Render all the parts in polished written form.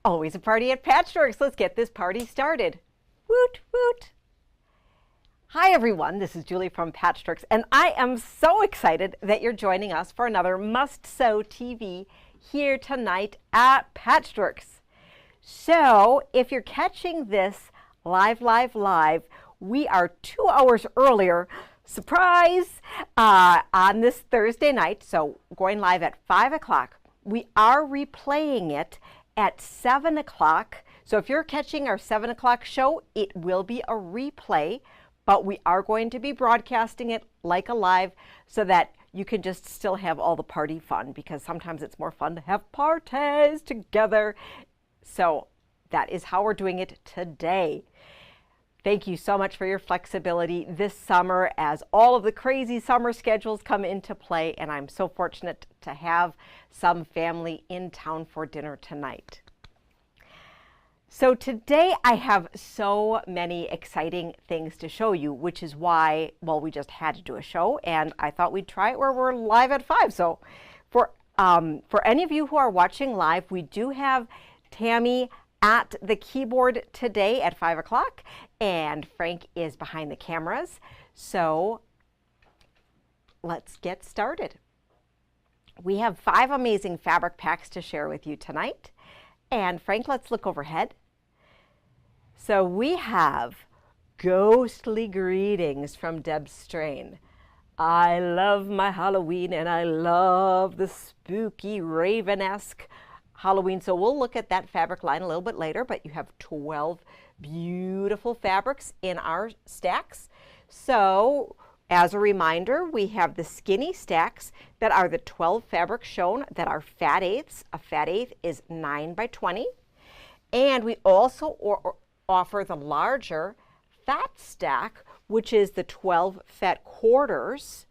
Always a party at Patchworks. Let's get this party started. Woot, woot. Hi everyone, this is Julie from Patchworks, and I am so excited that you're joining us for another Must Sew TV here tonight at Patchworks. So if you're catching this live, we are 2 hours earlier, surprise, on this Thursday night, so going live at 5 o'clock. We are replaying it at 7 o'clock. So if you're catching our 7 o'clock show, it will be a replay, but we are going to be broadcasting it like a live so that you can just still have all the party fun, because sometimes it's more fun to have parties together. So that is how we're doing it today. Thank you so much for your flexibility this summer as all of the crazy summer schedules come into play, and I'm so fortunate to have some family in town for dinner tonight. So today I have so many exciting things to show you, which is why, well, we just had to do a show, and I thought we'd try it where we're live at 5. So for any of you who are watching live, we do have Tammy at the keyboard today at 5 o'clock, and Frank is behind the cameras. So let's get started. We have 5 amazing fabric packs to share with you tonight. And Frank, let's look overhead. So we have Ghostly Greetings from Deb Strain. I love my Halloween, and I love the spooky Raven-esque Halloween. So we'll look at that fabric line a little bit later, but you have 12 beautiful fabrics in our stacks. So as a reminder, we have the skinny stacks that are the 12 fabrics shown that are fat eighths. A fat eighth is 9 by 20. And we also offer the larger fat stack, which is the 12 fat quarters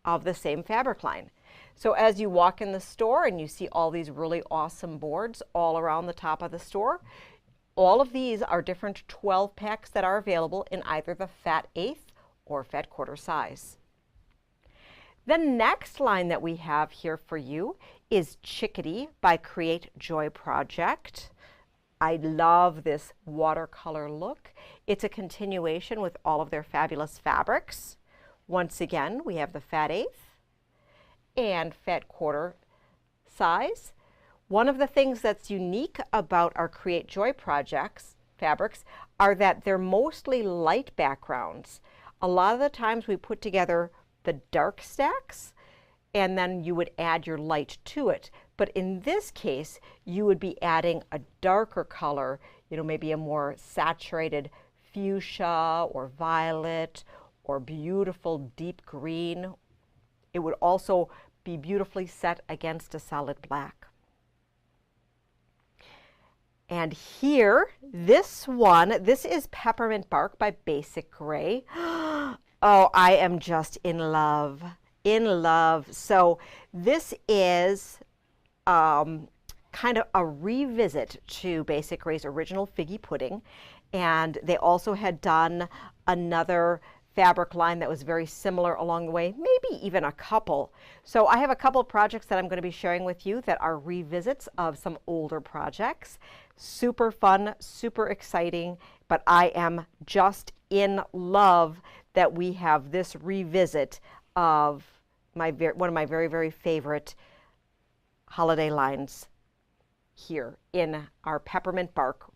of the same fabric line. So as you walk in the store and you see all these really awesome boards all around the top of the store, all of these are different 12 packs that are available in either the fat eighth or fat quarter size. The next line that we have here for you is Chickadee by Create Joy Project. I love this watercolor look. It's a continuation with all of their fabulous fabrics. Once again, we have the fat eighth and fat quarter size. One of the things that's unique about our Create Joy projects fabrics are that they're mostly light backgrounds. A lot of the times we put together the dark stacks and then you would add your light to it. But in this case, you would be adding a darker color, maybe a more saturated fuchsia or violet or beautiful deep green. It would also be beautifully set against a solid black. And here, this is Peppermint Bark by Basic Gray. Oh, I am just in love, in love. So this is kind of a revisit to Basic Gray's original Figgy Pudding. And they also had done another fabric line that was very similar along the way, maybe even a couple. So I have a couple of projects that I'm going to be sharing with you that are revisits of some older projects. Super fun, super exciting, but I am just in love that we have this revisit of one of my very, very favorite holiday lines here in our Peppermint Bark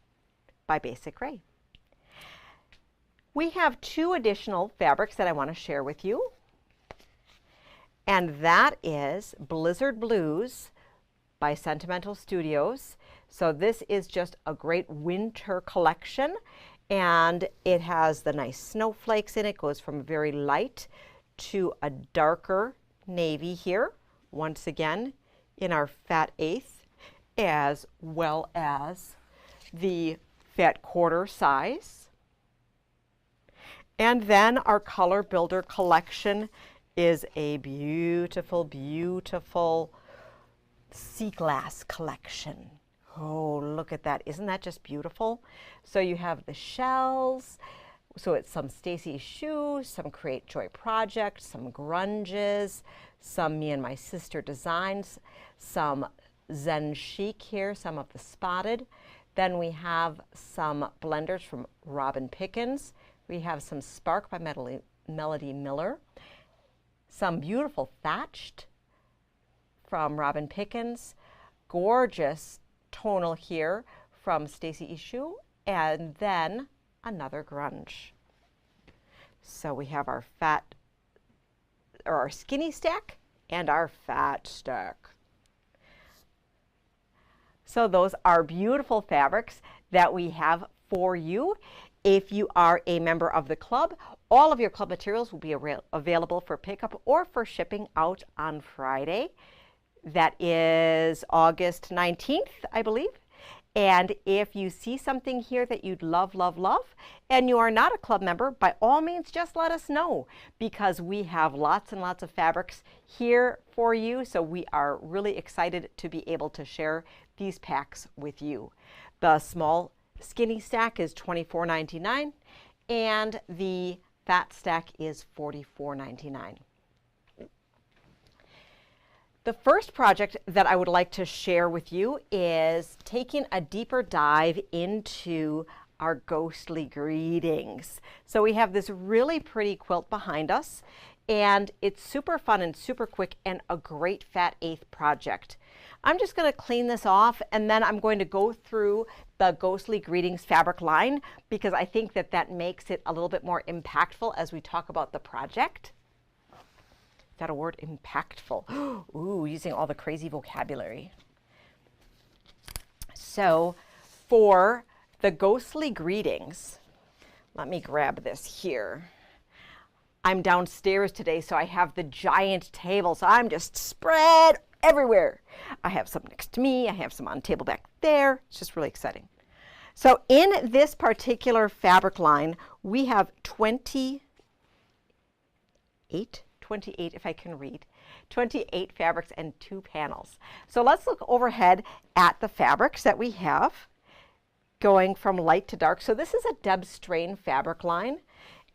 by Basic Gray. We have 2 additional fabrics that I want to share with you, and that is Blizzard Blues by Sentimental Studios. So this is just a great winter collection, and it has the nice snowflakes in it. It goes from very light to a darker navy here, once again in our fat eighth, as well as the fat quarter size. And then our Color Builder collection is a beautiful, beautiful sea glass collection. Oh, look at that. Isn't that just beautiful? So you have the shells. So it's some Stacy's shoes, some Create Joy Project, some grunges, some Me and My Sister designs, some Zen Chic here, some of the spotted. Then we have some blenders from Robin Pickens. We have some Spark by Melody Miller. Some beautiful thatched from Robin Pickens. Gorgeous tonal here from Stacy Issue. And then another grunge. So we have our our skinny stack and our fat stack. So those are beautiful fabrics that we have for you. If you are a member of the club, all of your club materials will be available for pickup or for shipping out on Friday. That is August 19th, I believe. And if you see something here that you'd love, love, love, and you are not a club member, by all means, just let us know, because we have lots and lots of fabrics here for you. So we are really excited to be able to share these packs with you. The small skinny stack is $24.99, and the fat stack is $44.99. The first project that I would like to share with you is taking a deeper dive into our ghostly greetings. So we have this really pretty quilt behind us, and it's super fun and super quick and a great fat eighth project. I'm just going to clean this off, and then I'm going to go through the Ghostly Greetings fabric line, because I think that that makes it a little bit more impactful as we talk about the project. Is that a word? Impactful. Ooh, using all the crazy vocabulary. So for the Ghostly Greetings, let me grab this here. I'm downstairs today, so I have the giant table, so I'm just spread everywhere. I have some next to me. I have some on the table back there. It's just really exciting. So in this particular fabric line, we have 28 if I can read, 28 fabrics and 2 panels. So let's look overhead at the fabrics that we have going from light to dark. So this is a Deb Strain fabric line,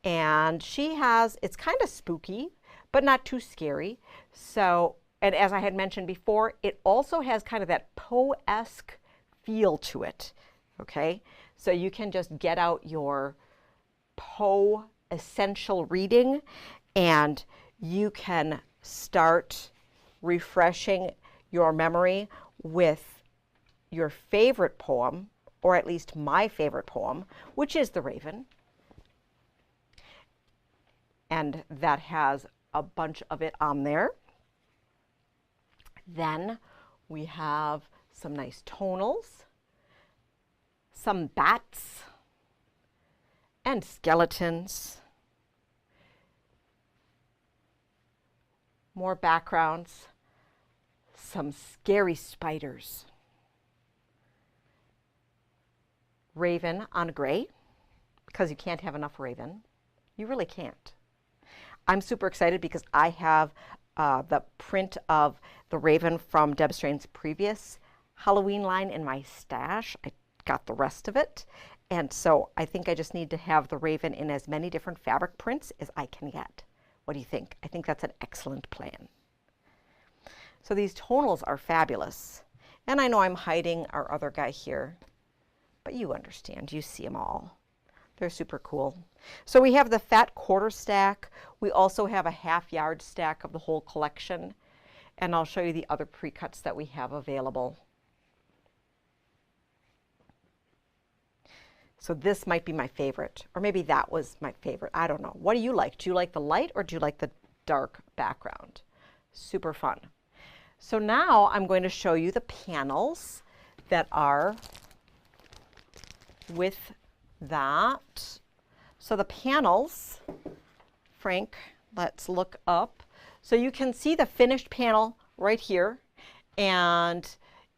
and she has, it's kind of spooky, but not too scary. So, and as I had mentioned before, it also has kind of that Poe-esque feel to it, okay? So you can just get out your Poe essential reading, and you can start refreshing your memory with your favorite poem, or at least my favorite poem, which is The Raven. And that has a bunch of it on there. Then we have some nice tonals, some bats and skeletons, more backgrounds, some scary spiders, raven on gray, because you can't have enough raven. You really can't. I'm super excited because I have the print of the raven from Deb Strain's previous Halloween line in my stash. I got the rest of it. And so I think I just need to have the raven in as many different fabric prints as I can get. What do you think? I think that's an excellent plan. So these tonals are fabulous. And I know I'm hiding our other guy here, but you understand, you see them all. They're super cool. So we have the fat quarter stack. We also have a half-yard stack of the whole collection. And I'll show you the other pre-cuts that we have available. So this might be my favorite, or maybe that was my favorite. I don't know. What do you like? Do you like the light or do you like the dark background? Super fun. So now I'm going to show you the panels that are with that. So the panels, Frank, let's look up. So you can see the finished panel right here, and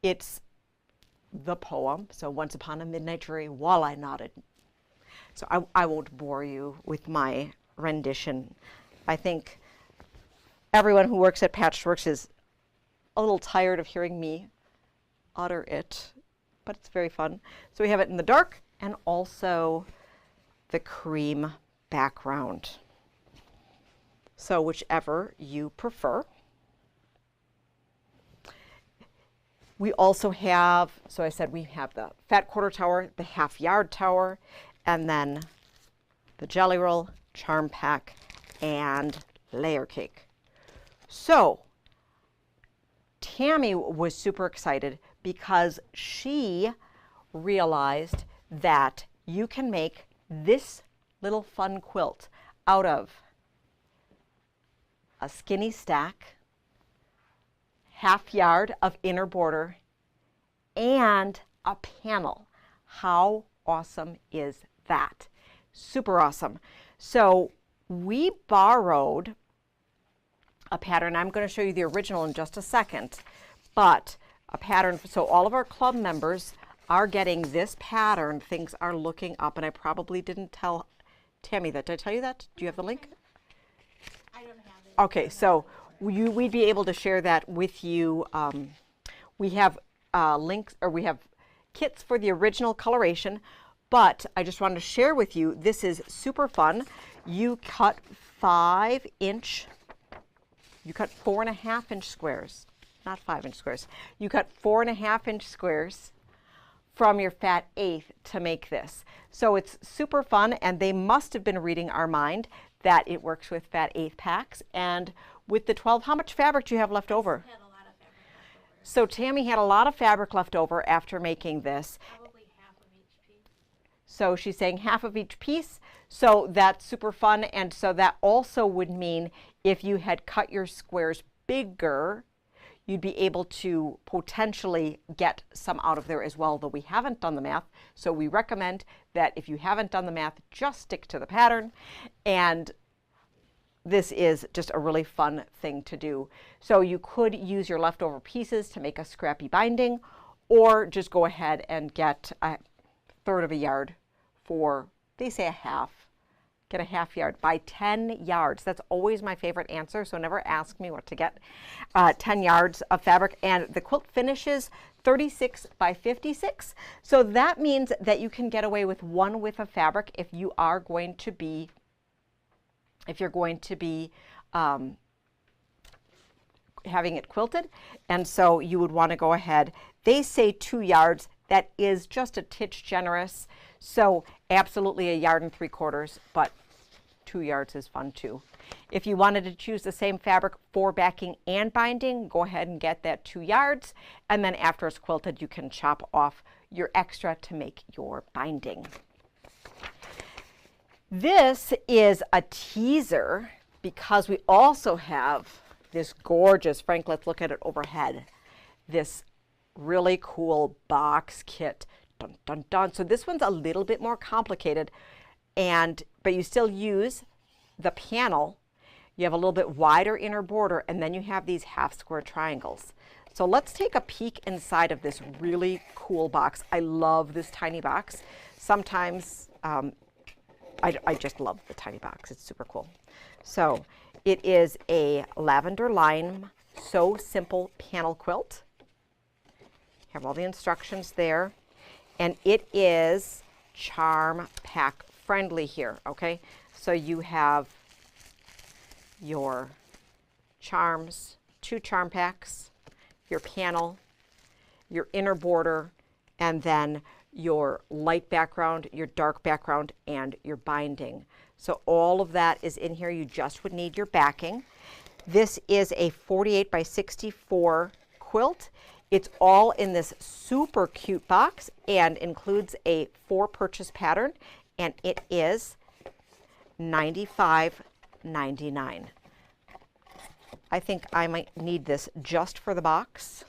it's the poem. So Once Upon a Midnight Dreary, While I Nodded. So I won't bore you with my rendition. I think everyone who works at Patchworks is a little tired of hearing me utter it, but it's very fun. So we have it in the dark and also the cream background. So whichever you prefer. We also have, so I said we have the fat quarter tower, the half yard tower, and then the jelly roll, charm pack, and layer cake. So Tammy was super excited because she realized that you can make this little fun quilt out of a skinny stack, half yard of inner border, and a panel. How awesome is that? Super awesome. So we borrowed a pattern. I'm going to show you the original in just a second, but a pattern. So all of our club members are getting this pattern. Things are looking up, and I probably didn't tell Tammy that. Did I tell you that? Do you have the link? I don't have it. Okay, so we'd be able to share that with you. We have links, or we have kits for the original coloration, but I just wanted to share with you, this is super fun. You cut 5-inch, you cut 4.5-inch squares, not 5-inch squares. You cut 4.5-inch squares from your fat eighth to make this. So it's super fun, and they must have been reading our mind that it works with fat eighth packs. And with the 12, how much fabric do you have left over? I had a lot of fabric left over. So Tammy had a lot of fabric left over after making this. Probably half of each piece. So she's saying half of each piece. So that's super fun. And so that also would mean if you had cut your squares bigger, you'd be able to potentially get some out of there as well, though we haven't done the math. So we recommend that if you haven't done the math, just stick to the pattern. And this is just a really fun thing to do. So you could use your leftover pieces to make a scrappy binding, or just go ahead and get 1/3 of a yard for, they say a half. Get a half yard by 10 yards. That's always my favorite answer, so never ask me what to get. 10 yards of fabric, and the quilt finishes 36 by 56. So that means that you can get away with one width of fabric if you are going to be, having it quilted. And so you would want to go ahead. They say 2 yards. That is just a titch generous. So absolutely 1 3/4 yards, but 2 yards is fun too. If you wanted to choose the same fabric for backing and binding, go ahead and get that 2 yards. And then after it's quilted, you can chop off your extra to make your binding. This is a teaser because we also have this gorgeous, Frank, let's look at it overhead, this really cool box kit. Dun, dun, dun. So this one's a little bit more complicated, but you still use the panel. You have a little bit wider inner border, and then you have these half square triangles. So let's take a peek inside of this really cool box. I love this tiny box. Sometimes I just love the tiny box. It's super cool. So it is a lavender lime So Simple panel quilt. Have all the instructions there. And it is charm pack friendly here, okay? So you have your charms, 2 charm packs, your panel, your inner border, and then your light background, your dark background, and your binding. So all of that is in here. You just would need your backing. This is a 48 by 64 quilt. It's all in this super cute box and includes a 4-purchase pattern, and it is $95.99. I think I might need this just for the box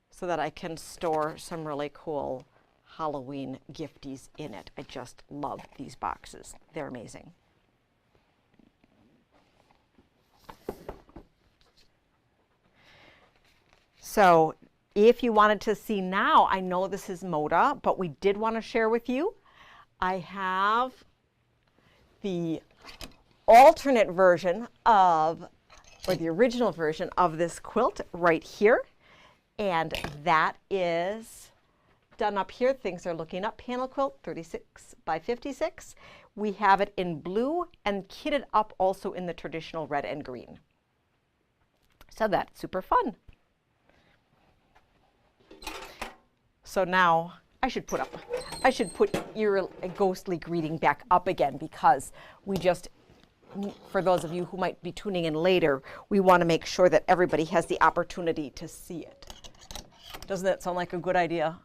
so that I can store some really cool Halloween gifties in it. I just love these boxes. They're amazing. So if you wanted to see now, I know this is Moda, but we did want to share with you, I have the alternate version of, or the original version of this quilt right here. And that is done up here. Things are looking up. Panel quilt, 36 by 56. We have it in blue and kitted up also in the traditional red and green. So that's super fun. So now I should put your ghostly greeting back up again, because we just, for those of you who might be tuning in later, we want to make sure that everybody has the opportunity to see it. Doesn't that sound like a good idea?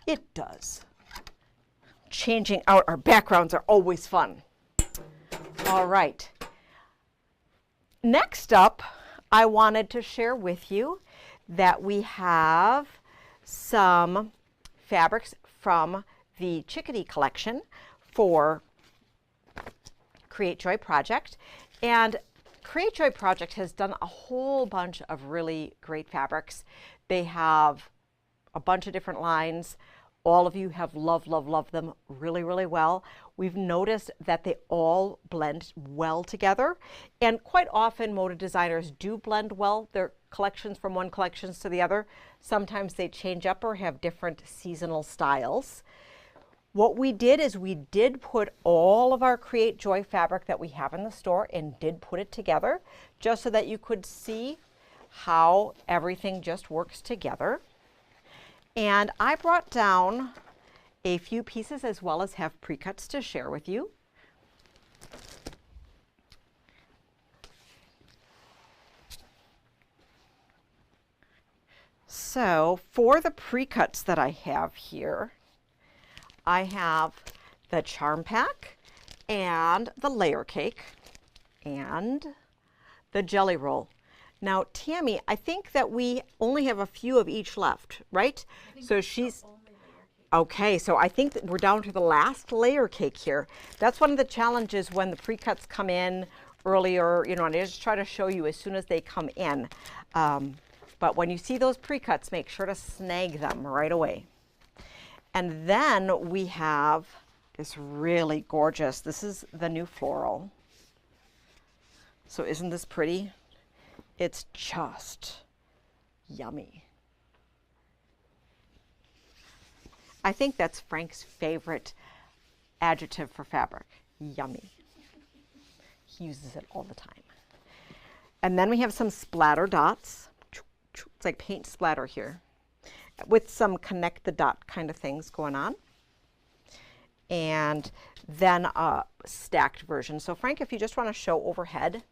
It does. Changing out our backgrounds are always fun. All right. Next up, I wanted to share with you that we have some fabrics from the Chickadee collection for Create Joy Project. And Create Joy Project has done a whole bunch of really great fabrics. They have a bunch of different lines. All of you have loved them really, really well. We've noticed that they all blend well together. And quite often, moda designers do blend well their collections from one collection to the other. Sometimes they change up or have different seasonal styles. What we did is we did put all of our Create Joy fabric that we have in the store and did put it together, just so that you could see how everything just works together. And I brought down a few pieces as well as have pre-cuts to share with you. So for the pre-cuts that I have here, I have the charm pack and the layer cake and the jelly roll. Now, Tammy, I think that we only have a few of each left, right? So she's, okay, so I think that we're down to the last layer cake here. That's one of the challenges when the pre-cuts come in earlier, you know, and I just try to show you as soon as they come in. But when you see those pre-cuts, make sure to snag them right away. And then we have this really gorgeous, this is the new floral. So isn't this pretty? It's just yummy. I think that's Frank's favorite adjective for fabric, yummy. He uses it all the time. And then we have some splatter dots. It's like paint splatter here, with some connect the dot kind of things going on. And then a stacked version. So Frank, if you just want to show overhead.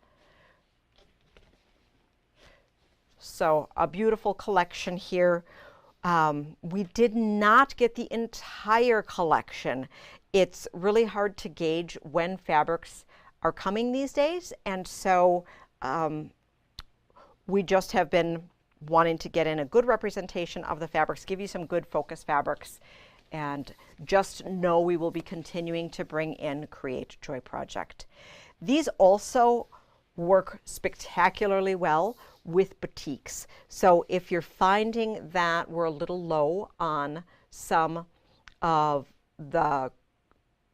So a beautiful collection here. We did not get the entire collection. It's really hard to gauge when fabrics are coming these days. And so we just have been wanting to get in a good representation of the fabrics, give you some good focus fabrics, and just know we will be continuing to bring in Create Joy Project. These also work spectacularly well with batiks. So if you're finding that we're a little low on some of the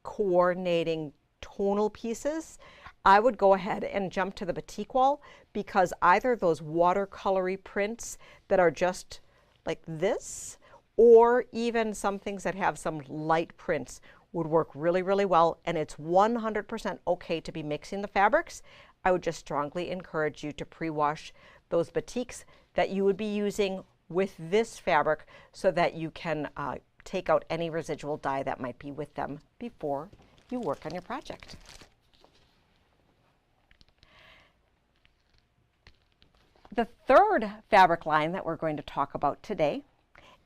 coordinating tonal pieces, I would go ahead and jump to the batik wall, because either those watercolory prints that are just like this, or even some things that have some light prints would work really, really well. And it's 100% okay to be mixing the fabrics. I would just strongly encourage you to pre-wash those batiks that you would be using with this fabric, so that you can take out any residual dye that might be with them before you work on your project. The third fabric line that we're going to talk about today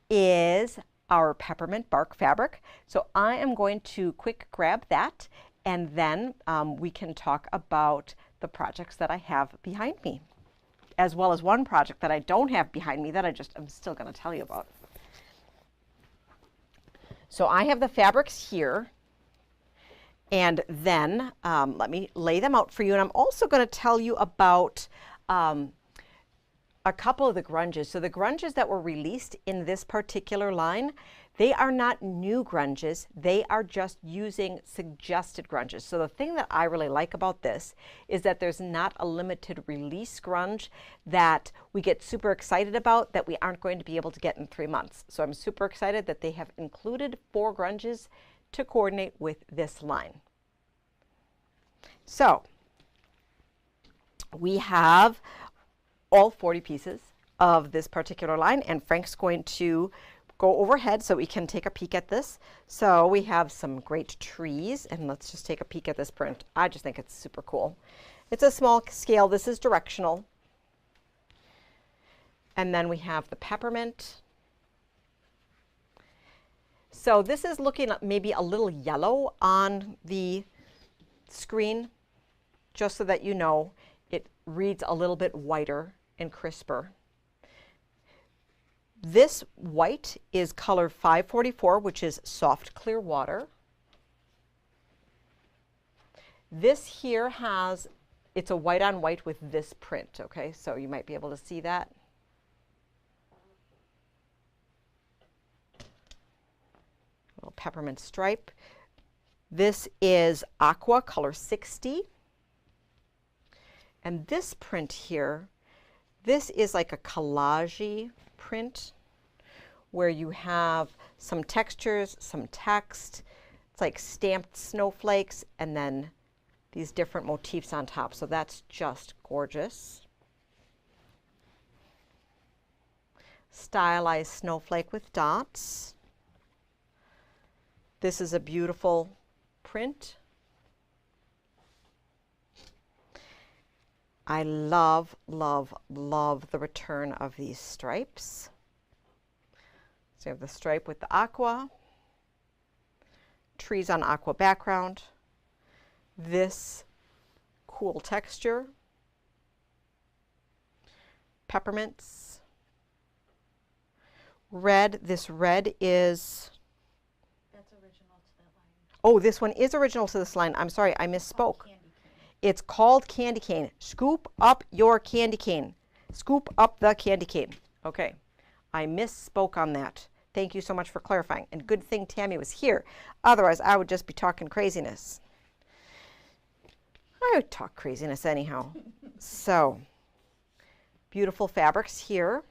is our peppermint bark fabric. So I am going to quick grab that, and then we can talk about the projects that I have behind me, as well as one project that I don't have behind me that I'm still going to tell you about. So I have the fabrics here, and then let me lay them out for you. And I'm also going to tell you about a couple of the grunges. So the grunges that were released in this particular line, they are not new grunges. They are just using suggested grunges. So the thing that I really like about this is that there's not a limited release grunge that we get super excited about that we aren't going to be able to get in 3 months. So I'm super excited that they have included 4 grunges to coordinate with this line. So we have all 40 pieces of this particular line, and Frank's going to go overhead so we can take a peek at this. So we have some great trees, and let's just take a peek at this print. I just think it's super cool. It's a small scale. This is directional. And then we have the peppermint. So this is looking maybe a little yellow on the screen, just so that you know it reads a little bit whiter and crisper. This white is color 544, which is soft clear water. This here has, it's a white on white with this print, okay? So you might be able to see that. Little peppermint stripe. This is aqua, color 60. And this print here, this is like a collage print where you have some textures, some text. It's like stamped snowflakes and then these different motifs on top. So that's just gorgeous. Stylized snowflake with dots. This is a beautiful print. I love, love, love the return of these stripes. So you have the stripe with the aqua, trees on aqua background, this cool texture, peppermints, red. This red is, oh, this one is original to this line. I'm sorry, I misspoke. It's called candy cane. Scoop up your candy cane. Scoop up the candy cane. Okay, I misspoke on that. Thank you so much for clarifying. And good thing Tammy was here. Otherwise, I would just be talking craziness. I would talk craziness anyhow. So, beautiful fabrics here.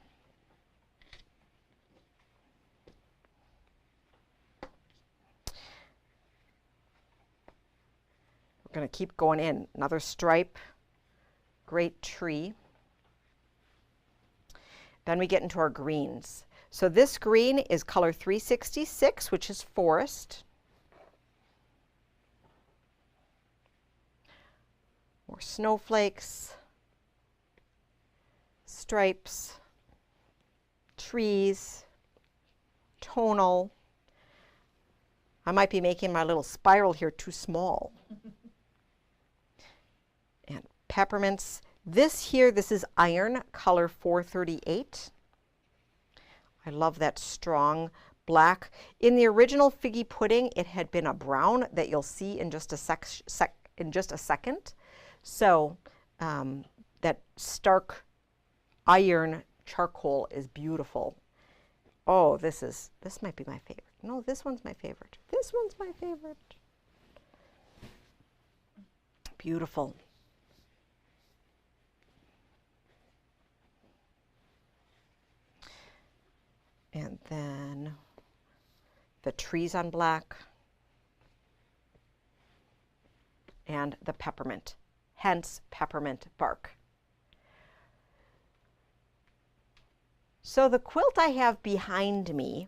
We're going to keep going in. Another stripe, great tree. Then we get into our greens. So this green is color 366, which is forest. More snowflakes, stripes, trees, tonal. I might be making my little spiral here too small. And peppermints. This here, this is iron, color 438. I love that strong black. In the original figgy pudding, it had been a brown that you'll see in just a second. So that stark iron charcoal is beautiful. Oh, this might be my favorite. No, this one's my favorite. This one's my favorite. Beautiful. And then the trees on black and the peppermint, hence peppermint bark. So the quilt I have behind me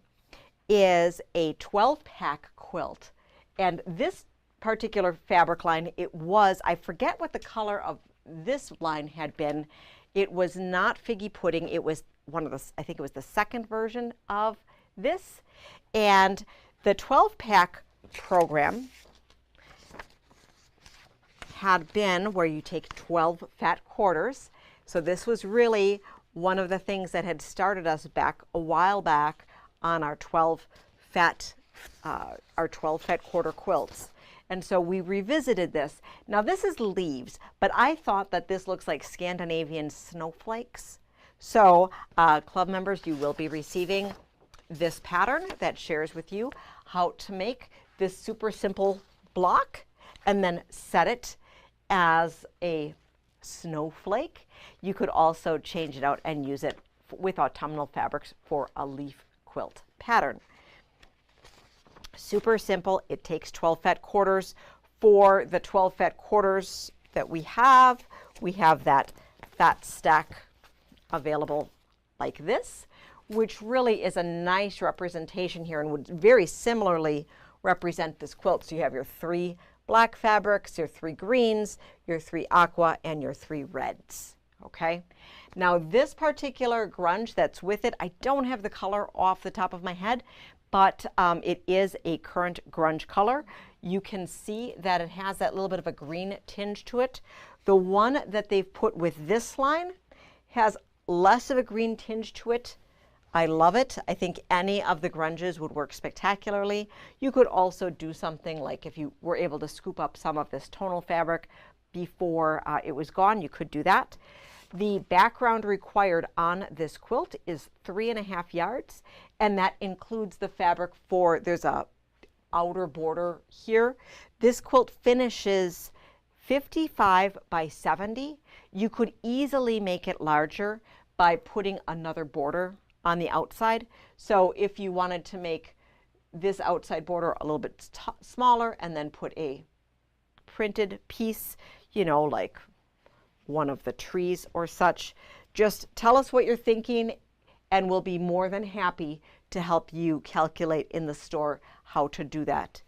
is a 12-pack quilt. And this particular fabric line, I forget what the color of this line had been. It was not figgy pudding. It was I think it was the second version of this. And the 12-pack program had been where you take 12 fat quarters. So this was really one of the things that had started us back a while back on our 12 fat quarter quilts. And so we revisited this. Now this is leaves, but I thought that this looks like Scandinavian snowflakes. So club members, you will be receiving this pattern that shares with you how to make this super simple block and then set it as a snowflake. You could also change it out and use it with autumnal fabrics for a leaf quilt pattern. Super simple. It takes 12 fat quarters. For the 12 fat quarters that we have that fat stack available like this, which really is a nice representation here and would very similarly represent this quilt. So you have your 3 black fabrics, your 3 greens, your 3 aqua, and your 3 reds. Okay. Now this particular grunge that's with it, I don't have the color off the top of my head, but it is a current grunge color. You can see that it has that little bit of a green tinge to it. The one that they've put with this line has less of a green tinge to it. I love it. I think any of the grunges would work spectacularly. You could also do something like if you were able to scoop up some of this tonal fabric before it was gone, you could do that. The background required on this quilt is 3.5 yards, and that includes the fabric for, there's a outer border here. This quilt finishes 55 by 70. You could easily make it larger by putting another border on the outside. So if you wanted to make this outside border a little bit smaller and then put a printed piece, you know, like one of the trees or such, just tell us what you're thinking and we'll be more than happy to help you calculate in the store how to do that.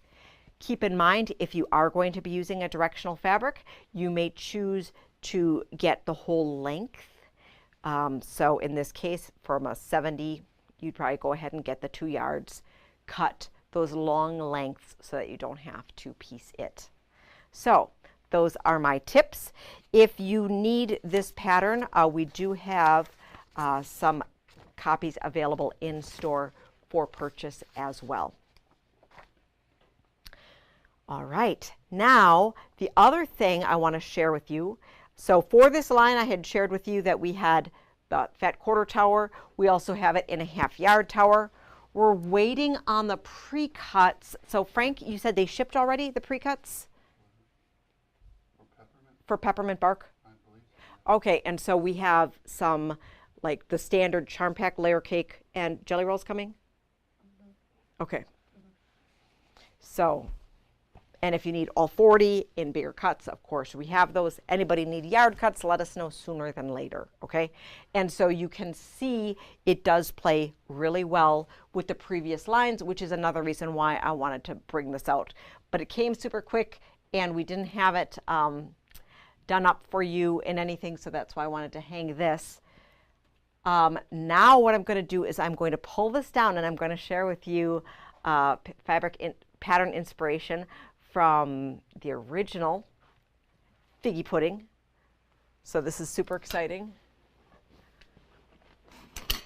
Keep in mind, if you are going to be using a directional fabric, you may choose to get the whole length. So in this case, from a 70, you'd probably go ahead and get the 2 yards, cut those long lengths so that you don't have to piece it. So those are my tips. If you need this pattern, we do have some copies available in store for purchase as well. All right, now the other thing I want to share with you. So for this line, I had shared with you that we had the fat quarter tower. We also have it in a 1/2 yard tower. We're waiting on the pre-cuts. So Frank, you said they shipped already, the pre-cuts? For peppermint bark? I believe so. Okay, and so we have some, like the standard charm pack layer cake and jelly rolls coming? Okay. So, and if you need all 40 in bigger cuts, of course, we have those. Anybody need yard cuts, let us know sooner than later, okay? And so you can see it does play really well with the previous lines, which is another reason why I wanted to bring this out. But it came super quick and we didn't have it done up for you in anything, so that's why I wanted to hang this. Now what I'm going to do is I'm going to pull this down and I'm going to share with you pattern inspiration from the original figgy pudding. So this is super exciting.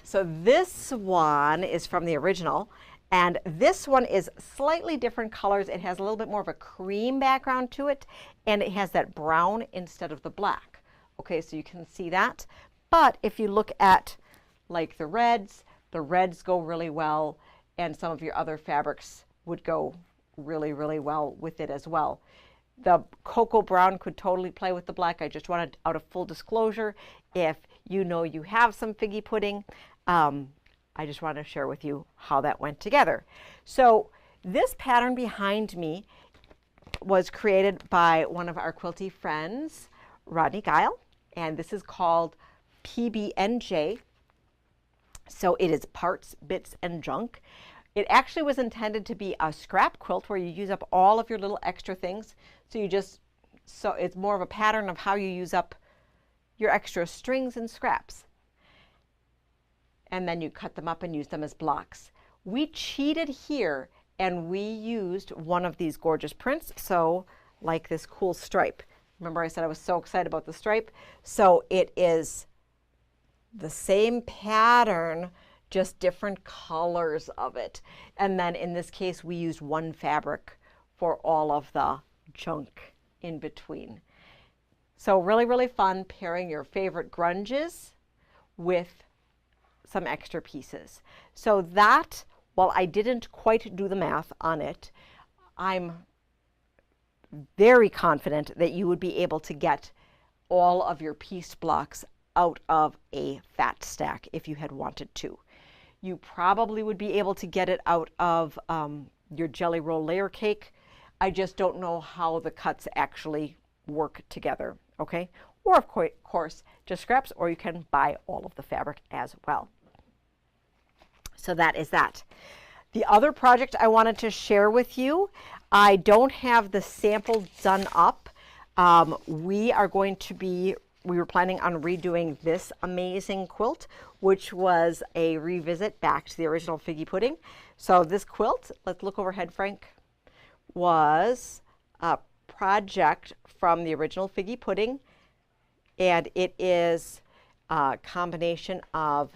So this one is from the original, and this one is slightly different colors. It has a little bit more of a cream background to it, and it has that brown instead of the black. Okay, so you can see that. But if you look at like the reds go really well, and some of your other fabrics would go really, really well with it as well. The cocoa brown could totally play with the black. I just wanted, out of full disclosure, if you know you have some figgy pudding, I just wanted to share with you how that went together. So this pattern behind me was created by one of our quilty friends, Rodney Guile, and this is called PBNJ. So it is parts, bits, and junk. It actually was intended to be a scrap quilt where you use up all of your little extra things. So it's more of a pattern of how you use up your extra strings and scraps. And then you cut them up and use them as blocks. We cheated here and we used one of these gorgeous prints. So like this cool stripe. Remember I said I was so excited about the stripe? So it is the same pattern, just different colors of it. And then in this case, we used one fabric for all of the junk in between. So really, really fun pairing your favorite grunges with some extra pieces. So that, while I didn't quite do the math on it, I'm very confident that you would be able to get all of your piece blocks out of a fat stack if you had wanted to. You probably would be able to get it out of your jelly roll layer cake. I just don't know how the cuts actually work together, okay? Or of course, just scraps, or you can buy all of the fabric as well. So that is that. The other project I wanted to share with you, I don't have the sample done up. We were planning on redoing this amazing quilt, which was a revisit back to the original Figgy Pudding. So this quilt, let's look overhead, Frank, was a project from the original Figgy Pudding, and it is a combination of,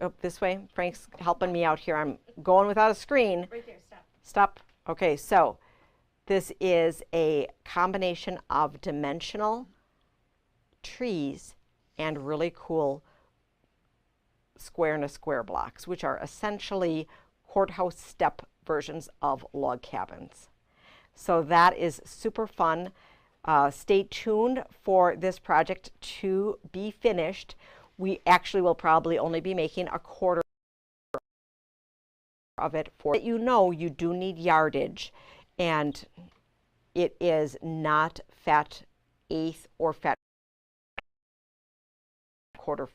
oh, this way, Frank's helping me out here. I'm going without a screen. Right there, stop. Stop. Okay, so this is a combination of dimensional trees and really cool square and a square blocks, which are essentially courthouse step versions of log cabins. So that is super fun. Stay tuned for this project to be finished. We actually will probably only be making a quarter of it. For you know, you do need yardage, and it is not fat eighth or fat quarter.